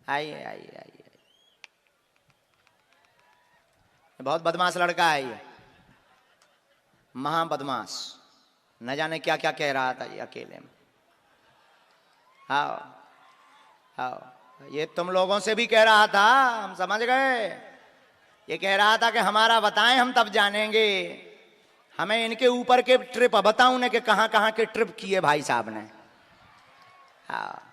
आइए आइए आइए। बहुत बदमाश लड़का है ये, महा बदमाश। न जाने क्या क्या कह रहा था ये अकेले में। आओ आओ, ये तुम लोगों से भी कह रहा था, हम समझ गए। ये कह रहा था कि हमारा बताएं, हम तब जानेंगे। हमें इनके ऊपर के ट्रिप बताऊं ने कि कहां कहां के ट्रिप किए भाई साहब ने। हाँ,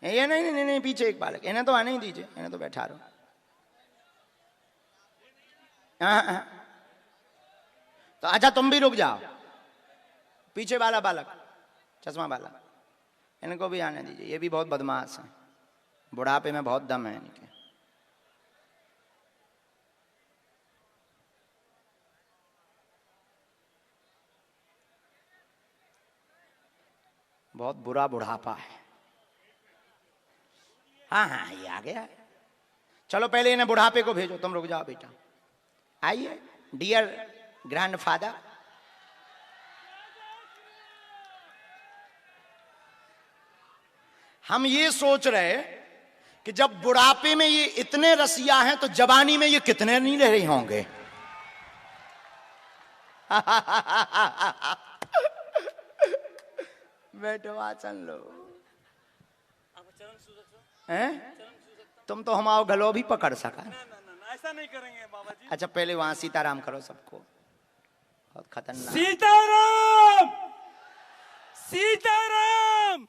ये नहीं नहीं नहीं, पीछे एक बालक, इन्हें तो आने ही दीजिए, इन्हें तो बैठा रहो। हाँ, तो अच्छा तुम भी रुक जाओ। पीछे वाला बालक, चश्मा वाला, इनको भी आने दीजिए। ये भी बहुत बदमाश है, बुढ़ापे में बहुत दम है इनके। बहुत बुरा बुढ़ापा है। हाँ हाँ, ये आ गया है। चलो पहले इन्हें बुढ़ापे को भेजो, तुम रुक जाओ बेटा। आइए डियर ग्रैंडफादर। हम ये सोच रहे कि जब बुढ़ापे में ये इतने रसिया हैं तो जवानी में ये कितने नहीं रह रहे होंगे। बैठो आसन लो। हैं? तुम तो हमारा गलो भी पकड़ सका। ऐसा नहीं करेंगे बाबा जी। अच्छा पहले वहां सीताराम करो सबको, बहुत खतरनाक। सीताराम सीताराम।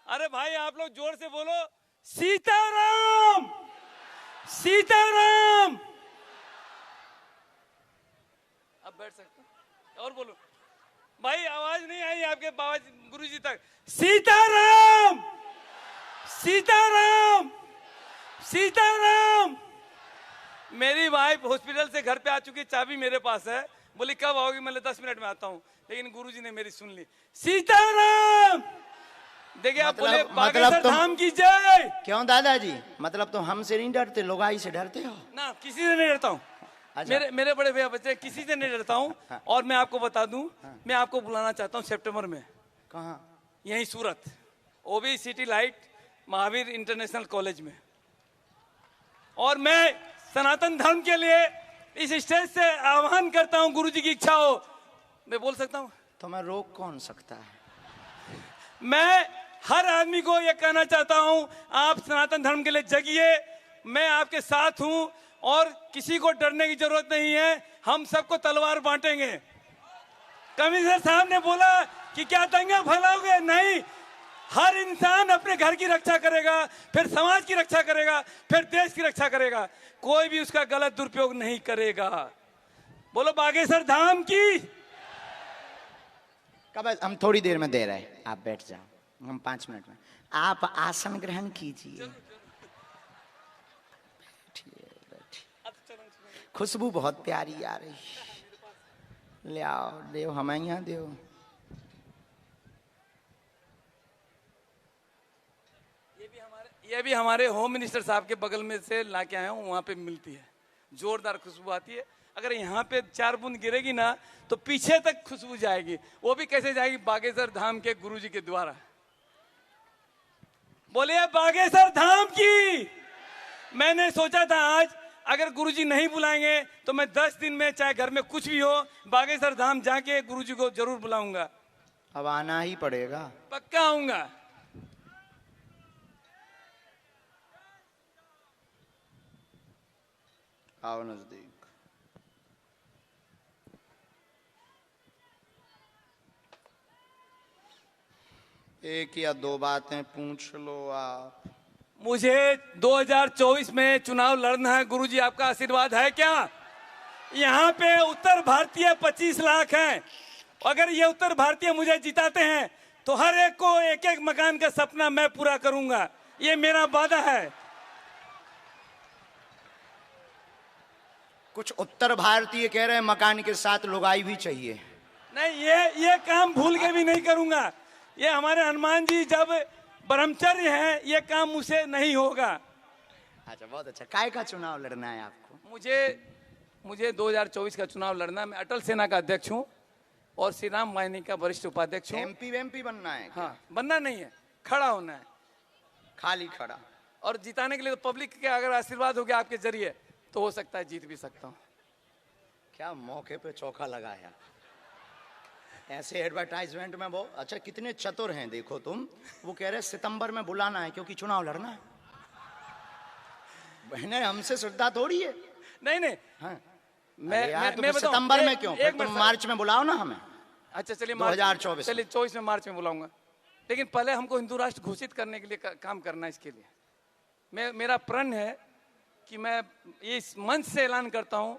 अरे भाई आप लोग जोर से बोलो, सीताराम सीताराम। अब बैठ सकते हो और बोलो भाई, आवाज नहीं आई आपके बाबा गुरुजी तक। सीताराम सीताराम सीताराम। मेरी वाइफ हॉस्पिटल से घर पे आ चुकी, चाबी मेरे पास है। बोली कब आओगी? मैंने 10 मिनट में आता हूँ, लेकिन गुरुजी ने मेरी सुन ली। सीताराम। देखिए आप बोले बागेश्वर धाम की जय। क्यों दादाजी, मतलब तुम हमसे नहीं डरते, लोगाई से डरते हो? ना, किसी से नहीं डरता हूँ। अच्छा। मेरे बड़े भैया बच्चे, किसी से नहीं डरता हूँ। हाँ। और मैं आपको बता दूं, हाँ। मैं आपको बुलाना चाहता हूँ सितंबर में। कहाँ? यहीं सूरत, ओबी City Light Mahavir International College में। और मैं सनातन धर्म के लिए इस स्टेज से आह्वान करता हूँ, गुरुजी की इच्छा हो मैं बोल सकता हूँ। तो मैं रोक कौन सकता है? मैं हर आदमी को यह कहना चाहता हूँ, आप सनातन धर्म के लिए जगिए। मैं आपके साथ हूँ और किसी को डरने की जरूरत नहीं है। हम सबको तलवार बांटेंगे। कमिश्नर साहब ने बोला कि क्या दंगा फैलाओगे? नहीं, हर इंसान अपने घर की रक्षा करेगा, फिर समाज की रक्षा करेगा, फिर देश की रक्षा करेगा। कोई भी उसका गलत दुरुपयोग नहीं करेगा। बोलो बागेश्वर धाम की। कब? हम थोड़ी देर में दे रहे हैं, आप बैठ जाओ, हम 5 मिनट में। आप आसन ग्रहण कीजिए। खुशबू बहुत प्यारी आ रही। ले आओ, देव हमें यहाँ देव। ये भी हमारे होम मिनिस्टर साहब के बगल में से लाके आया हूँ, वहाँ पे मिलती है, जोरदार खुशबू आती है। अगर यहाँ पे 4 बूंद गिरेगी ना तो पीछे तक खुशबू जाएगी। वो भी कैसे जाएगी? बागेश्वर धाम के गुरुजी के द्वारा। बोलिए बागेश्वर धाम की। मैंने सोचा था आज अगर गुरुजी नहीं बुलाएंगे तो मैं 10 दिन में, चाहे घर में कुछ भी हो, बागेश्वर धाम जाके गुरुजी को जरूर बुलाऊंगा। अब आना ही पड़ेगा, पक्का आऊंगा। आओ नजदीक। एक या 2 बातें पूछ लो आप। मुझे 2024 में चुनाव लड़ना है। गुरुजी आपका आशीर्वाद है क्या? यहाँ पे उत्तर भारतीय 25 लाख हैं। अगर ये उत्तर भारतीय मुझे जिताते हैं तो हर एक को 1-1 मकान का सपना मैं पूरा करूंगा। ये मेरा वादा है। कुछ उत्तर भारतीय कह रहे हैं मकान के साथ लुगाई भी चाहिए। नहीं, ये काम भूल के भी नहीं करूंगा। ये हमारे हनुमान जी जब ब्रह्मचर्य है, ये काम मुझसे नहीं होगा। अच्छा, बहुत अच्छा। काय का चुनाव लड़ना है आपको? मुझे 2024 का चुनाव लड़ना है। मैं अटल सेना का अध्यक्ष हूँ और श्री राम वाहिनी का वरिष्ठ उपाध्यक्ष हूँ। एमपी बनना है? हाँ, बनना नहीं है, खड़ा होना है। खाली खड़ा। और जिताने के लिए तो पब्लिक के अगर आशीर्वाद हो गया आपके जरिए तो हो सकता है जीत भी सकता हूँ। क्या मौके पे चौका लगाया। ऐसे एडवर्टाइजमेंट में वो अच्छा कितने चतुर हैं देखो तुम। वो कह रहे सितंबर में बुलाना है क्योंकि चुनाव लड़ना है। बहने हमसे श्रद्धा थोड़ी है। नहीं नहीं हाँ। मैं यार तो मैं फिर बताऊं, सितंबर में एक- क्यों? एक फिर मिनट तुम सर। मार्च में बुलाओ ना हमें। अच्छा चलिए 2024 चलिए 24 में मार्च में बुलाऊंगा, लेकिन पहले हमको हिंदू राष्ट्र घोषित करने के लिए काम करना है। इसके लिए मेरा प्रण है कि मैं इस मंच से ऐलान करता हूं।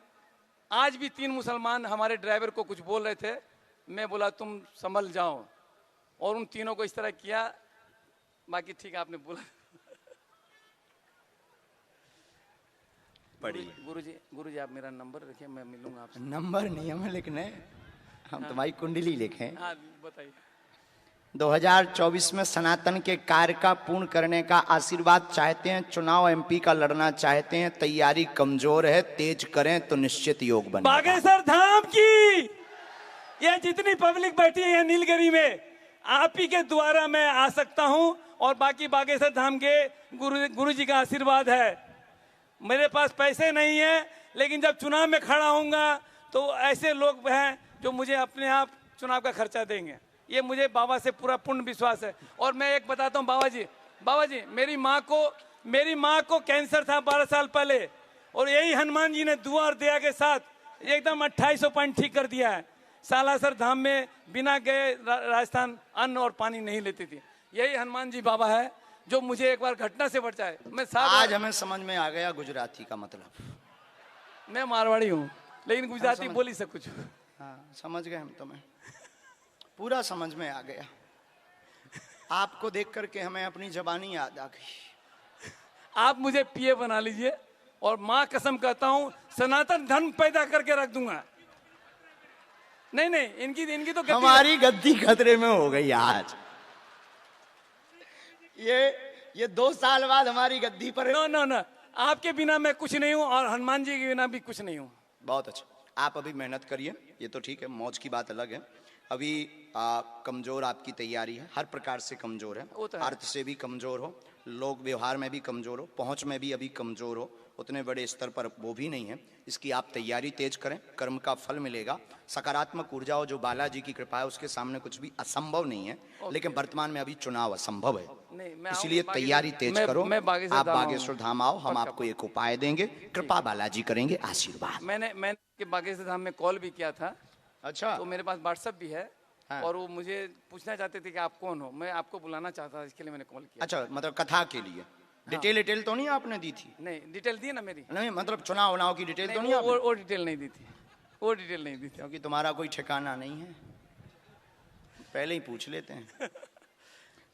आज भी 3 मुसलमान हमारे ड्राइवर को कुछ बोल रहे थे, मैं बोला तुम संभल जाओ, और उन तीनों को इस तरह किया। बाकी ठीक है, आपने बोला। गुरुजी आप मेरा नंबर रखिए, मैं मिलूंगा आपसे। नंबर नहीं हमें लिखने, हम तुम्हारी कुंडली लिखें। हाँ बताइए। 2024 में सनातन के कार्य का पूर्ण करने का आशीर्वाद चाहते हैं। चुनाव एमपी का लड़ना चाहते हैं। तैयारी कमजोर है, तेज करें तो निश्चित योग बनेगा। बागेश्वर धाम की ये जितनी पब्लिक बैठी है नीलगिरी में, आप ही के द्वारा मैं आ सकता हूं, और बाकी बागेश्वर धाम के गुरु जी का आशीर्वाद है। मेरे पास पैसे नहीं है, लेकिन जब चुनाव में खड़ा होऊंगा तो ऐसे लोग हैं जो मुझे अपने आप चुनाव का खर्चा देंगे। ये मुझे बाबा से पूरा पूर्ण विश्वास है। और मैं एक बताता हूँ बाबा जी मेरी माँ को कैंसर था 12 साल पहले, और यही हनुमान जी ने दुआ और दया के साथ एकदम 2800 पॉइंट ठीक कर दिया है। सालासर धाम में बिना गए राजस्थान अन्न और पानी नहीं लेती थी। यही हनुमान जी बाबा है जो मुझे एक बार घटना से बचाए। मैं आज हमें समझ में आ गया गुजराती का मतलब। मैं मारवाड़ी हूँ, लेकिन गुजराती बोल ही सब कुछ। हाँ समझ गए हम, तुम्हें पूरा समझ में आ गया। आपको देख करके हमें अपनी जबानी याद आ गई। आप मुझे पीए बना लीजिए, और माँ कसम कहता हूँ सनातन धर्म पैदा करके रख दूंगा। नहीं इनकी तो हमारी गद्दी खतरे में हो गई आज। ये 2 साल बाद हमारी गद्दी पर। नो आपके बिना मैं कुछ नहीं हूँ, और हनुमान जी के बिना भी कुछ नहीं हूँ। बहुत अच्छा, आप अभी मेहनत करिए, ये तो ठीक है, मौज की बात अलग है। अभी कमजोर आपकी तैयारी है, हर प्रकार से कमजोर है। अर्थ से भी कमजोर हो, लोग व्यवहार में भी कमजोर हो, पहुंच में भी अभी कमजोर हो, उतने बड़े स्तर पर वो भी नहीं है। इसकी आप तैयारी तेज करें, कर्म का फल मिलेगा। सकारात्मक ऊर्जा हो, जो बालाजी की कृपा है उसके सामने कुछ भी असंभव नहीं है। लेकिन वर्तमान में अभी चुनाव असंभव है, इसलिए तैयारी तेज करो। आप बागेश्वर धाम आओ, हम आपको एक उपाय देंगे, कृपा बालाजी करेंगे, आशीर्वाद। मैंने बागेश्वर धाम में कॉल भी किया था। अच्छा, तो मेरे पास व्हाट्सएप भी है। हाँ। और वो मुझे पूछना चाहते थे कि आप कौन हो, मैं आपको बुलाना चाहता था, इसके लिए मैंने कॉल किया। अच्छा, मतलब कथा के लिए। हाँ। डिटेल तो नहीं आपने दी थी? नहीं डिटेल दी ना मेरी। नहीं मतलब चुनाव की डिटेल तो नहीं आपने? वो डिटेल नहीं दी थी, वो डिटेल नहीं दी थी। क्योंकि तुम्हारा कोई ठिकाना नहीं है, पहले ही पूछ लेते हैं।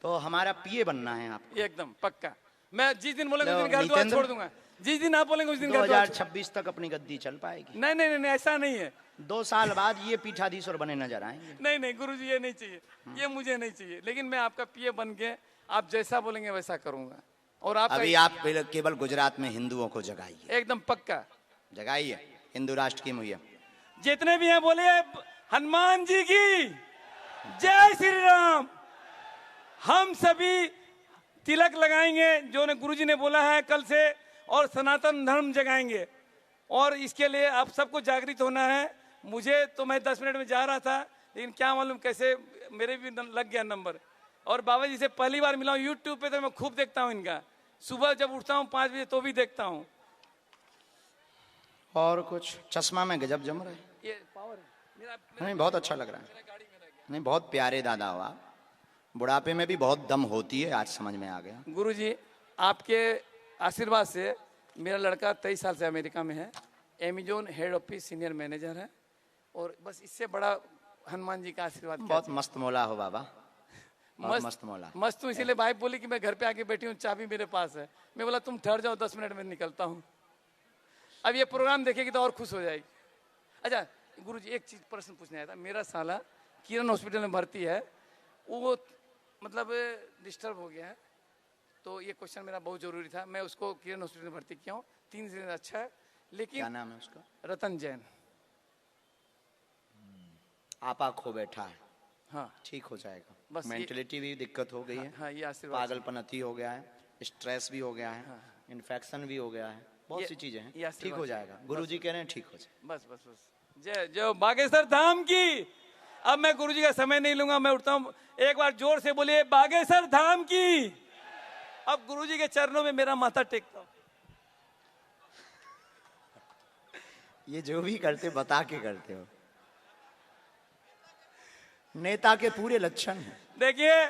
तो हमारा पीए बनना है आपको। एकदम पक्का। मैं जिस दिन बोलेंगे उस दिन घर द्वार छोड़ दूंगा। जिस दिन आप बोलेंगे उस दिन 2026 तक अपनी गद्दी चल पाएगी। नहीं ऐसा नहीं है। 2 साल बाद ये पीठाधीश्वर बने नजर आएंगे। नहीं गुरुजी ये नहीं चाहिए, ये मुझे नहीं चाहिए। लेकिन मैं आपका पीए बन के आप जैसा बोलेंगे वैसा करूंगा। और आप अभी आप केवल गुजरात में हिंदुओं को जगाइए, एकदम पक्का जगाइए, हिंदू राष्ट्र की मुहिम। जितने भी हैं बोले हनुमान जी की जय श्री राम। हम सभी तिलक लगाएंगे जो ने गुरुजी ने बोला है कल से, और सनातन धर्म जगाएंगे। और इसके लिए आप सबको जागृत होना है। मुझे तो मैं 10 मिनट में जा रहा था, लेकिन क्या मालूम कैसे मेरे भी लग गया नंबर। और बाबा जी से पहली बार मिला हूँ यूट्यूब पे, तो मैं खूब देखता हूँ इनका। सुबह जब उठता हूँ 5 बजे तो भी देखता हूँ। और कुछ चश्मा में गजब जम रहा है, ये पावर है मेरा। नहीं बहुत अच्छा लग रहा है। नहीं बहुत प्यारे दादा हो आप। बुढ़ापे में भी बहुत दम होती है, आज समझ में आ गया। गुरुजी आपके आशीर्वाद से मेरा लड़का 23 साल से अमेरिका में है, Amazon head office senior manager है। और बस इससे बड़ा हनुमान जी का आशीर्वाद। बहुत मस्त मौला हो बाबा, मस्त मौला। मस्त हूँ, इसीलिए वाइफ बोली कि मैं घर पे आके बैठी हूँ, चाबी मेरे पास है। मैं बोला तुम ठहर जाओ, 10 मिनट में निकलता हूँ। अब ये प्रोग्राम देखेगी तो और खुश हो जाएगी। अच्छा गुरुजी एक चीज प्रश्न पूछने आया था। मेरा साला किरण हॉस्पिटल में भर्ती है, वो मतलब डिस्टर्ब हो गया है, तो ये क्वेश्चन मेरा बहुत जरूरी था। मैं उसको किरण हॉस्पिटल में भर्ती किया हूँ, 3 दिन अच्छा है। लेकिन क्या नाम है उसका? रतन जैन। आपा खो बैठा है। हाँ ठीक हो जाएगा, बस मेंटलिटी भी दिक्कत हो गई है। हाँ ये आशीर्वाद, पागलपन अति हो गया है। स्ट्रेस भी हो गया है, इन्फेक्शन भी हो गया है, बहुत ये- सी चीजें ये हैं, आशीर्वाद ठीक हो जाएगा। गुरुजी कह रहे हैं ठीक हो जाएगा। बस बस बस, जय जय बागेश्वर धाम की। अब मैं गुरुजी का समय नहीं लूंगा, मैं उठता हूं। एक बार जोर से बोलिए बागेश्वर धाम की। अब गुरुजी के चरणों में मेरा माथा टेकता हूं। ये जो भी करते बता के करते हो, नेता के पूरे लक्षण हैं। देखिए,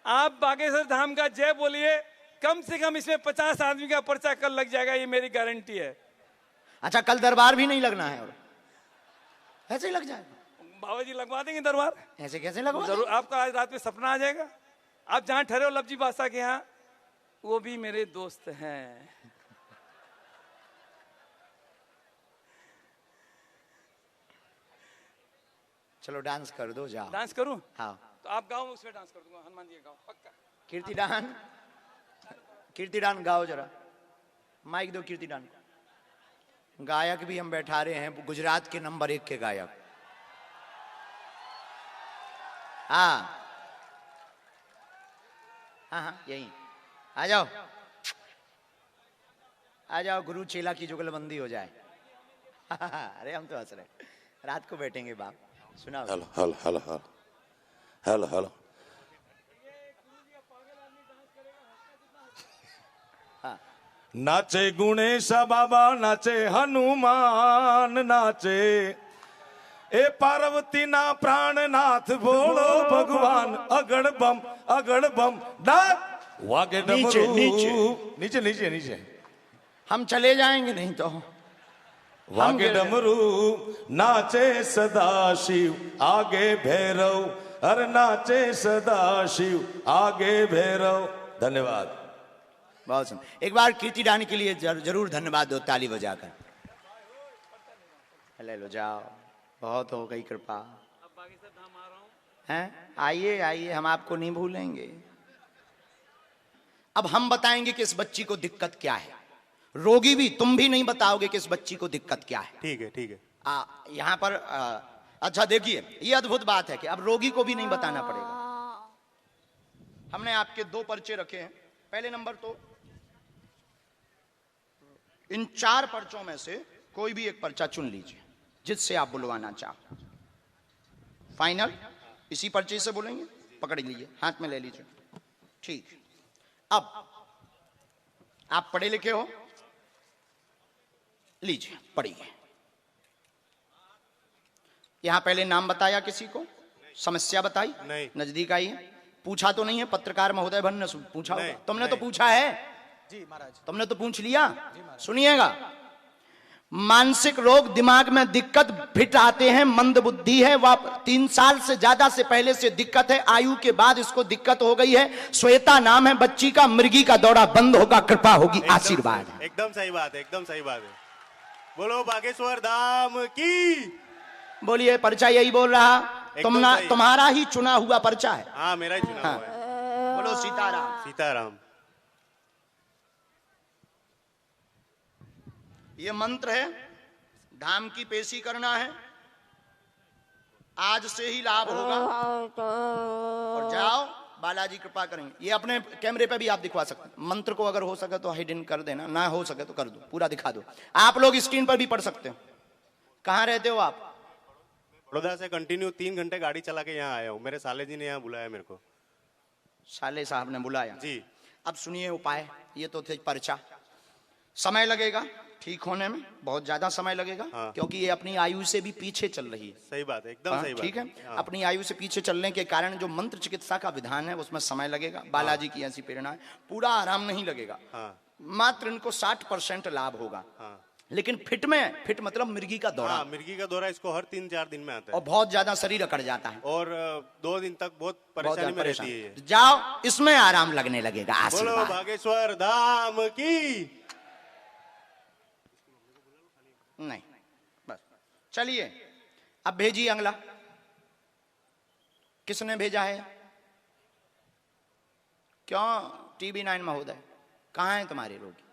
आप बागेश्वर धाम का जय बोलिए, कम से कम इसमें 50 आदमी का पर्चा कल लग जाएगा, ये मेरी गारंटी है। अच्छा, कल दरबार भी नहीं लगना है और ऐसे ही लग जाएगा? बाबा जी लगवा देंगे दरबार। ऐसे कैसे लगवा जरूर, आपका आज रात में सपना आ जाएगा। आप जहां ठहरे हो लवजी बादशाह के यहाँ, वो भी मेरे दोस्त हैं। चलो डांस कर दो, जाओ। डांस करूं? हाँ, तो आप गाओ, उसमें डांस कर दूंगा। हनुमान जी का गाओ पक्का। कीर्तिदान, कीर्तिदान गाओ जरा, माइक दो कीर्तिदान को। गायक भी हम बैठा रहे हैं, गुजरात के नंबर 1 के गायक। हाँ हाँ हाँ, यही आ जाओ, आ जाओ, गुरु चेला की जुगलबंदी हो जाए। अरे हम तो हंस रहे, रात को बैठेंगे बाप, सुनाओ। Hello hello hello hello hello hello. हाँ, नाचे गुणेश बाबा, नाचे हनुमान, नाचे ए पार्वती ना प्राणनाथ, बोलो भगवान अगड़ बम डाक वागे नीचे, डमरू। नीचे। नीचे नीचे नीचे। हम चले जाएंगे नहीं तो। वागे डमरू नाचे सदा शिव, आगे भैरव, अरे नाचे सदा शिव, आगे भैरव। धन्यवाद। बहुत सुन, एक बार कीर्तिदान के लिए जरूर धन्यवाद दो, ताली बजाकर। ले लो, जाओ, बहुत हो गई कृपा। अब बागेश्वर धाम आ रहा हूं। हैं, आइए आइए, हम आपको नहीं भूलेंगे। अब हम बताएंगे कि इस बच्ची को दिक्कत क्या है। रोगी भी, तुम भी नहीं बताओगे कि इस बच्ची को दिक्कत क्या है। ठीक है ठीक है। यहाँ पर अच्छा देखिए, ये अद्भुत बात है कि अब रोगी को भी नहीं बताना पड़ेगा। हमने आपके 2 पर्चे रखे हैं। पहले नंबर तो इन 4 पर्चों में से कोई भी एक पर्चा चुन लीजिए जिससे आप बुलवाना चाहो। फाइनल इसी पर्चे से बोलेंगे, पकड़ लीजिए, हाथ में ले लीजिए। ठीक, अब आप पढ़े लिखे हो, लीजिए पढ़िए। यहां पहले नाम बताया किसी को, समस्या बताई नहीं। नजदीक आई है, पूछा तो नहीं है पत्रकार महोदय भन ने पूछा होगा? नहीं, तुमने तो नहीं। पूछा है जी महाराज। तुमने तो पूछ लिया। सुनिएगा, मानसिक रोग, दिमाग में दिक्कत, फिट आते हैं, मंद बुद्धि है, वह 3 साल से ज्यादा से पहले से दिक्कत है, आयु के बाद इसको दिक्कत हो गई है। श्वेता नाम है बच्ची का, मृगी का दौरा बंद होगा, कृपा होगी, आशीर्वाद है। एकदम सही बात है, एकदम सही बात है। बोलो बागेश्वर धाम की। बोलिए, पर्चा यही बोल रहा, सही। तुम्हारा ही चुना हुआ पर्चा है। हाँ, मेरा ही चुना हुआ है। बोलो सीताराम। सीताराम। ये मंत्र है, धाम की पेशी करना है, आज से ही लाभ होगा। और जाओ, बालाजी कृपा करेंगे। ये अपने कैमरे पे भी आप दिखवा सकते हैं। मंत्र को अगर हो सके तो हिडन कर देना, ना हो सके तो कर दो, पूरा दिखा दो। आप लोग स्क्रीन पर भी पढ़ सकते हो। कहाँ रहते हो आप? बड़ौदा से कंटिन्यू 3 घंटे गाड़ी चला के यहाँ आया हूँ। मेरे साले जी ने यहाँ बुलाया मेरे को। साले साहब ने बुलाया जी। अब सुनिए उपाय। ये तो थे पर्चा, समय लगेगा ठीक होने में, बहुत ज्यादा समय लगेगा। हाँ। क्योंकि ये अपनी आयु से भी पीछे चल रही है। सही बात है, एकदम हाँ, सही बात ठीक है। हाँ। अपनी आयु से पीछे चलने के कारण जो मंत्र चिकित्सा का विधान है उसमें समय लगेगा। बालाजी की ऐसी प्रेरणा है, पूरा आराम नहीं लगेगा। हाँ। मात्र इनको 60% लाभ होगा। हाँ। लेकिन फिट में, फिट मतलब मिर्गी का दौरा, हाँ, मिर्गी का दौरा इसको हर 3-4 दिन में आता और है। बहुत ज्यादा शरीर अकड़ जाता है, और 2 दिन तक बहुत बहुत परेशानी ज्यादा में परेशान। रहती है ये। जाओ, इसमें आराम लगने लगेगा, बोलो आशीर्वाद। बागेश्वर धाम की। नहीं, बस चलिए। अब भेजिए अगला। किसने भेजा है? क्यों टीवी 9 महोदय, कहाँ है तुम्हारे रोगी?